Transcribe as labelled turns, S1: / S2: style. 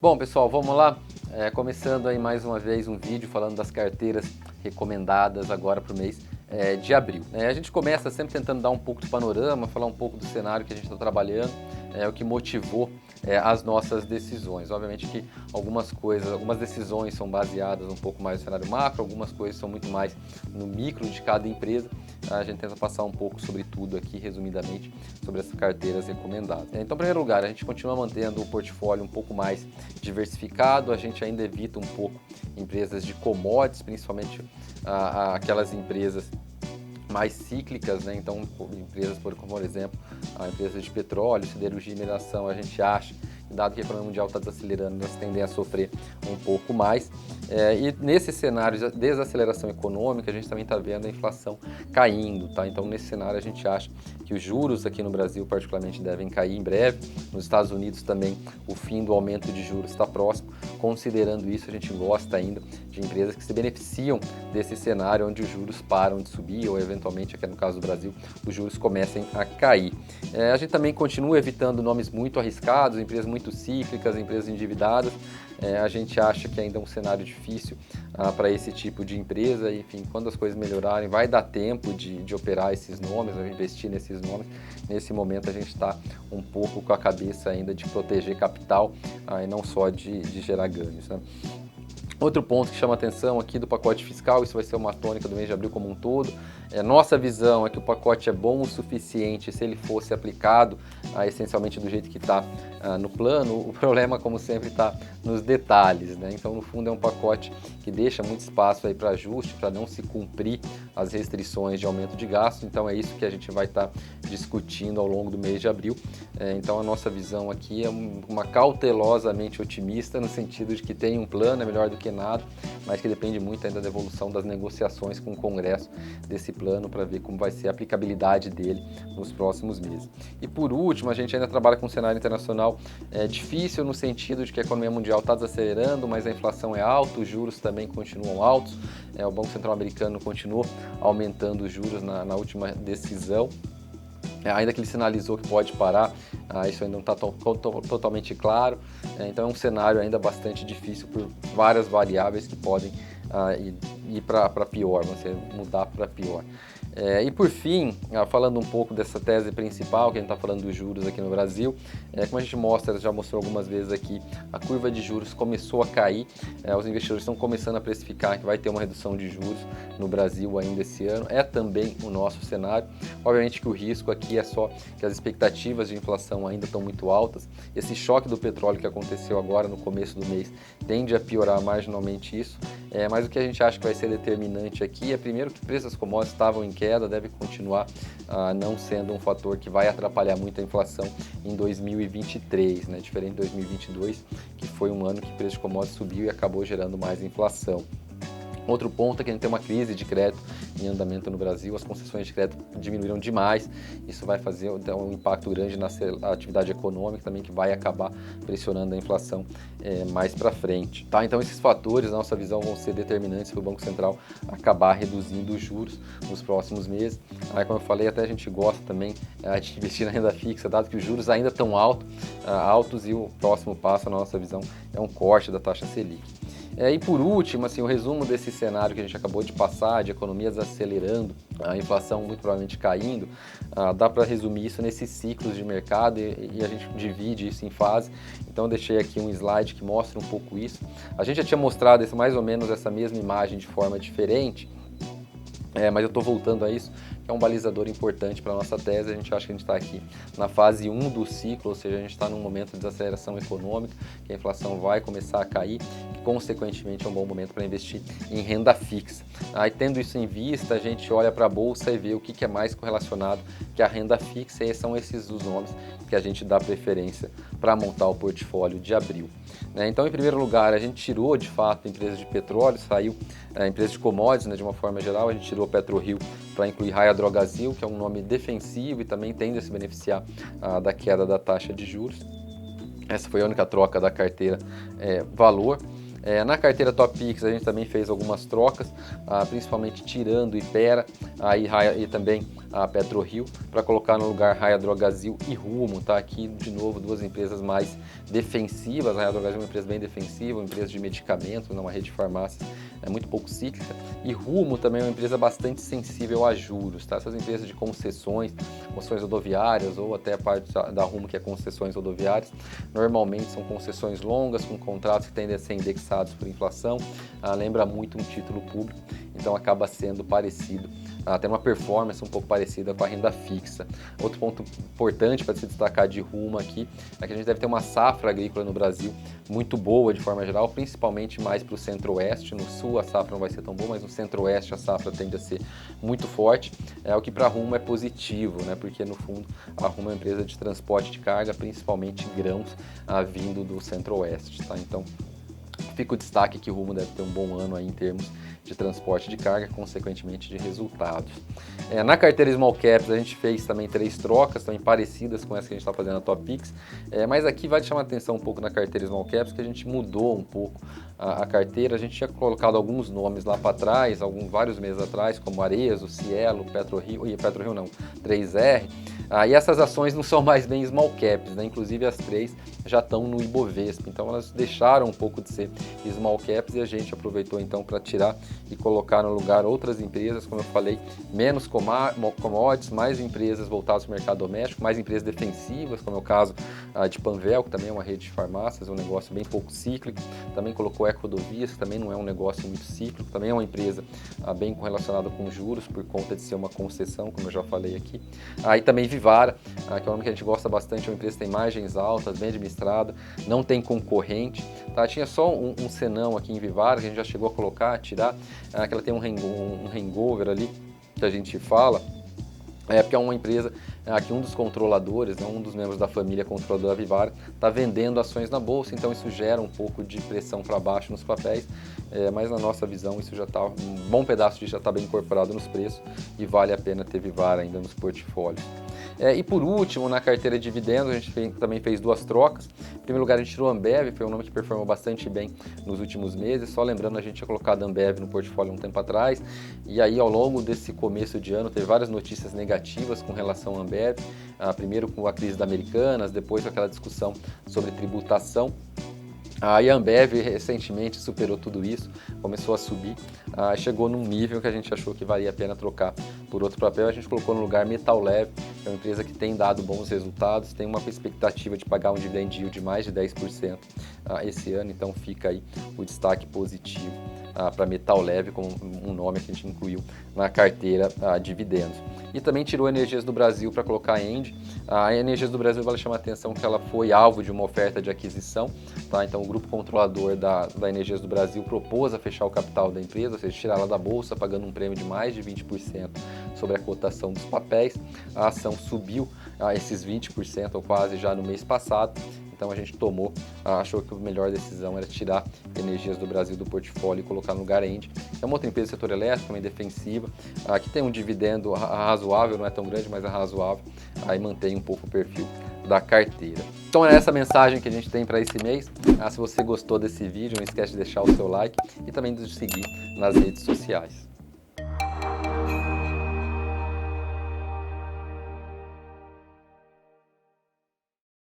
S1: Bom, pessoal, vamos lá. Começando aí mais uma vez um vídeo falando das carteiras recomendadas agora para o mês de abril. A gente começa sempre tentando dar um pouco do panorama, falar um pouco do cenário que a gente está trabalhando, o que motivou as nossas decisões. Obviamente que algumas decisões são baseadas um pouco mais no cenário macro, algumas coisas são muito mais no micro de cada empresa. A gente tenta passar um pouco sobre tudo aqui, resumidamente, sobre essas carteiras recomendadas. Então, em primeiro lugar, a gente continua mantendo o portfólio um pouco mais diversificado, a gente ainda evita um pouco empresas de commodities, principalmente aquelas empresas mais cíclicas, né? Então empresas, por exemplo, a empresa de petróleo, siderurgia e mineração, a gente acha que, dado que a economia mundial está desacelerando, elas tendem a sofrer um pouco mais. E nesse cenário de desaceleração econômica, a gente também está vendo a inflação caindo, tá? Então nesse cenário a gente acha que os juros aqui no Brasil particularmente devem cair em breve. Nos Estados Unidos também o fim do aumento de juros está próximo. Considerando isso, a gente gosta ainda de empresas que se beneficiam desse cenário onde os juros param de subir ou eventualmente, aqui no caso do Brasil, os juros comecem a cair. A gente também continua evitando nomes muito arriscados, empresas muito cíclicas, empresas endividadas. A gente acha que ainda é um cenário difícil para esse tipo de empresa. Enfim, quando as coisas melhorarem, vai dar tempo de operar esses nomes, investir nesses nomes. Nesse momento a gente está um pouco com a cabeça ainda de proteger capital e não só de gerar ganhos, né? Outro ponto que chama atenção aqui do pacote fiscal, isso vai ser uma tônica do mês de abril como um todo. Nossa visão é que o pacote é bom o suficiente se ele fosse aplicado essencialmente do jeito que está no plano. O problema, como sempre, está nos detalhes, né? Então, no fundo, é um pacote que deixa muito espaço aí para ajuste, para não se cumprir as restrições de aumento de gastos. Então, é isso que a gente vai estar discutindo ao longo do mês de abril. Então, a nossa visão aqui é uma cautelosamente otimista, no sentido de que tem um plano, é melhor do que nada, mas que depende muito ainda da evolução das negociações com o Congresso desse plano para ver como vai ser a aplicabilidade dele nos próximos meses. E por último, a gente ainda trabalha com um cenário internacional difícil no sentido de que a economia mundial está desacelerando, mas a inflação é alta, os juros também continuam altos, o Banco Central americano continuou aumentando os juros na última decisão. Ainda que ele sinalizou que pode parar, isso ainda não está totalmente claro. Então é um cenário ainda bastante difícil por várias variáveis que podem ir para pior, mudar para pior. E por fim, falando um pouco dessa tese principal, que a gente está falando dos juros aqui no Brasil, como a gente já mostrou algumas vezes aqui, a curva de juros começou a cair, os investidores estão começando a precificar que vai ter uma redução de juros no Brasil ainda esse ano, é também o nosso cenário. Obviamente que o risco aqui é só que as expectativas de inflação ainda estão muito altas, esse choque do petróleo que aconteceu agora no começo do mês tende a piorar marginalmente isso, mas o que a gente acha que vai ser determinante aqui é, primeiro, que preços das commodities estavam em queda, deve continuar não sendo um fator que vai atrapalhar muito a inflação em 2023, né? Diferente de 2022, que foi um ano que o preço de commodities subiu e acabou gerando mais inflação. Outro ponto é que a gente tem uma crise de crédito em andamento no Brasil, as concessões de crédito diminuíram demais, isso vai fazer um impacto grande na atividade econômica também, que vai acabar pressionando a inflação mais para frente. Tá? Então esses fatores, na nossa visão, vão ser determinantes para o Banco Central acabar reduzindo os juros nos próximos meses. Como eu falei, até a gente gosta também de investir na renda fixa, dado que os juros ainda estão altos e o próximo passo, na nossa visão, é um corte da taxa Selic. E por último, assim, o resumo desse cenário que a gente acabou de passar, de economia desacelerando, a inflação muito provavelmente caindo, dá para resumir isso nesses ciclos de mercado e a gente divide isso em fases. Então eu deixei aqui um slide que mostra um pouco isso. A gente já tinha mostrado mais ou menos essa mesma imagem de forma diferente, mas eu estou voltando a isso, que é um balizador importante para a nossa tese. A gente acha que a gente está aqui na fase 1 do ciclo, ou seja, a gente está num momento de desaceleração econômica, que a inflação vai começar a cair, que consequentemente é um bom momento para investir em renda fixa. Tendo isso em vista, a gente olha para a bolsa e vê o que é mais correlacionado que a renda fixa, e são esses os nomes que a gente dá preferência para montar o portfólio de abril. Então, em primeiro lugar, a gente tirou de fato empresas de petróleo, saiu empresas de commodities, né, de uma forma geral, a gente tirou PetroRio para incluir Raia Drogasil, que é um nome defensivo e também tende a se beneficiar da queda da taxa de juros. Essa foi a única troca da carteira valor. Na carteira Topix a gente também fez algumas trocas, principalmente tirando Ipera e também a PetroRio, para colocar no lugar Raia Drogasil e Rumo, tá? Aqui de novo duas empresas mais defensivas. A Raia Drogasil é uma empresa bem defensiva, uma empresa de medicamentos, uma rede de farmácias muito pouco cíclica, e Rumo também é uma empresa bastante sensível a juros, tá? Essas empresas de concessões rodoviárias ou até a parte da Rumo que é concessões rodoviárias, normalmente são concessões longas com contratos que tendem a ser indexados por inflação, lembra muito um título público, então acaba sendo parecido, tem uma performance um pouco parecida com a renda fixa. Outro ponto importante para se destacar de Rumo aqui é que a gente deve ter uma safra agrícola no Brasil muito boa de forma geral, principalmente mais para o centro-oeste. No sul a safra não vai ser tão boa, mas no centro-oeste a safra tende a ser muito forte, o que para a Rumo é positivo, né? Porque no fundo a Rumo é uma empresa de transporte de carga, principalmente grãos, vindo do centro-oeste, tá? Então fica o destaque que o Rumo deve ter um bom ano aí em termos de transporte de carga, consequentemente de resultados. Na carteira Small Caps a gente fez também 3 trocas, também parecidas com essa que a gente está fazendo na Topix, mas aqui vale chamar a atenção um pouco na carteira Small Caps, que a gente mudou um pouco a carteira. A gente tinha colocado alguns nomes lá para trás, vários meses atrás, como Arezzo, Cielo, PetroRio, 3R, e essas ações não são mais bem Small Caps, né? Inclusive as 3 já estão no Ibovespa, então elas deixaram um pouco de ser Small Caps e a gente aproveitou então para tirar e colocar no lugar outras empresas, como eu falei, menos commodities, mais empresas voltadas para o mercado doméstico, mais empresas defensivas, como é o caso de Panvel, que também é uma rede de farmácias, um negócio bem pouco cíclico, também colocou Ecodovias, que também não é um negócio muito cíclico, também é uma empresa bem correlacionada com juros, por conta de ser uma concessão, como eu já falei aqui. E também Vivara, que é um nome que a gente gosta bastante, é uma empresa que tem margens altas, bem administrada, não tem concorrente, tá? Tinha só um senão aqui em Vivara, que a gente já chegou a colocar, tirar, que ela tem um hangover ali, que a gente fala, porque é uma empresa que um dos controladores, um dos membros da família controladora da Vivara, está vendendo ações na bolsa, então isso gera um pouco de pressão para baixo nos papéis, mas na nossa visão isso já está, um bom pedaço disso já está bem incorporado nos preços e vale a pena ter Vivara ainda nos portfólios. E por último, na carteira de dividendos, a gente também fez 2 trocas. Em primeiro lugar, a gente tirou a Ambev, foi um nome que performou bastante bem nos últimos meses. Só lembrando, a gente tinha colocado a Ambev no portfólio um tempo atrás. E aí, ao longo desse começo de ano, teve várias notícias negativas com relação à Ambev. Primeiro com a crise da Americanas, depois com aquela discussão sobre tributação. A Ambev recentemente superou tudo isso, começou a subir, chegou num nível que a gente achou que valia a pena trocar por outro papel. A gente colocou no lugar Metal Leve, que é uma empresa que tem dado bons resultados, tem uma expectativa de pagar um dividend yield de mais de 10% esse ano, então fica aí o destaque positivo para Metal Leve, como um nome que a gente incluiu na carteira dividendos. E também tirou Energias do Brasil para colocar a Engie. A Energias do Brasil vale chamar a atenção que ela foi alvo de uma oferta de aquisição, tá? Então o grupo controlador da Energias do Brasil propôs a fechar o capital da empresa, ou seja, tirar ela da bolsa, pagando um prêmio de mais de 20% sobre a cotação dos papéis. A ação subiu esses 20% ou quase já no mês passado. Então a gente achou que a melhor decisão era tirar Energias do Brasil do portfólio e colocar no lugar Engie. É uma outra empresa do setor elétrico, também defensiva, que tem um dividendo razoável, não é tão grande, mas é razoável, aí mantém um pouco o perfil da carteira. Então é essa mensagem que a gente tem para esse mês. Se você gostou desse vídeo, não esquece de deixar o seu like e também de nos seguir nas redes sociais.